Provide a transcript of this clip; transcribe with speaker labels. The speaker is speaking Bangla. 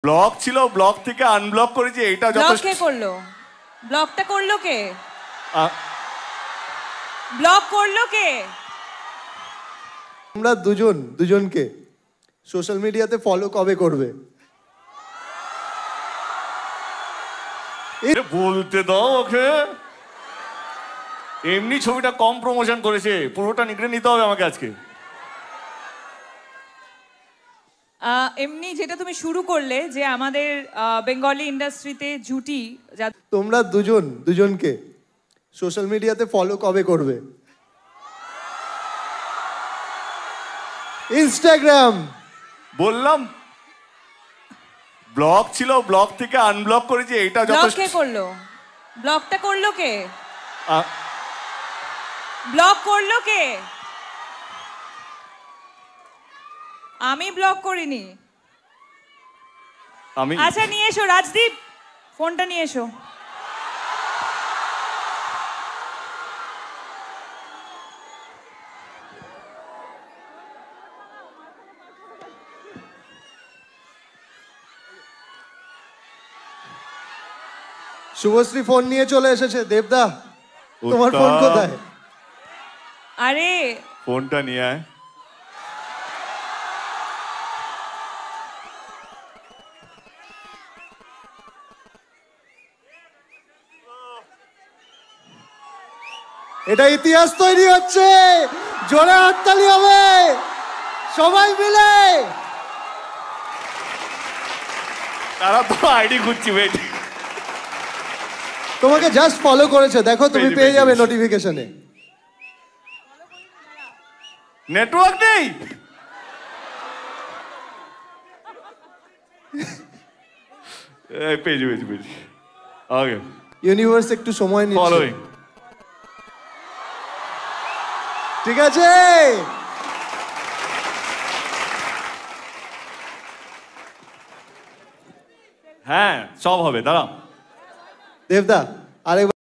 Speaker 1: ব্লক ছিল, ব্লক থেকে আনব্লক করেছি, এটা যথেষ্ট।
Speaker 2: কে করলো? ব্লকটা করলো কে?
Speaker 1: আ-
Speaker 2: ব্লক করলো কে?
Speaker 3: তোমরা দুজনকে সোশ্যাল মিডিয়াতে ফলো কবে করবে?
Speaker 1: এ বলতে দাও ওকে। এমনি ছবিটা কম প্রমোশন করেছে, পুরোটা নিগড়ে নিতে হবে আমাকে আজকে।
Speaker 2: এমনি যেটা তুমি শুরু করলে যে আমাদের বেঙ্গলি ইন্ডাস্ট্রিতে জুটি
Speaker 3: তোমরা দুজনকে সোশ্যাল মিডিয়াতে ফলো কবে করবে? ইনস্টাগ্রাম।
Speaker 1: বললাম ব্লক ছিল, ব্লক থেকে আনব্লক করেছি, এটা যথেষ্ট।
Speaker 2: কে করলো? ব্লকটা করলো কে?
Speaker 1: আ-
Speaker 2: ব্লক করলো কে? আমি ব্লক করিনি।
Speaker 1: আমি
Speaker 2: আচ্ছা নিয়ে এসো রাজদীপ, ফোনটা নিয়ে এসো।
Speaker 3: শুভশ্রী ফোন নিয়ে চলে এসেছে। দেবদা, তোমার ফোন কোথায়?
Speaker 2: আরে
Speaker 1: ফোনটা নিয়ে আয়।
Speaker 3: এটা ইতিহাস তৈরি হচ্ছে। জোরে হাততালি হবে সবাই মিলে।
Speaker 1: তারা তো আইডি খুঁজছি, ওয়েট।
Speaker 3: তোমাকে জাস্ট ফলো করেছে, দেখো তুমি পেয়ে যাবে নোটিফিকেশনে।
Speaker 1: নেটওয়ার্ক নেই। Page page page okay.
Speaker 3: Universe একটু সময় নিচ্ছে।
Speaker 1: ফলোইং।
Speaker 3: ঠিক আছে,
Speaker 1: হ্যাঁ সব হবে, দাঁড়াও।
Speaker 3: দেবদা আরেকবার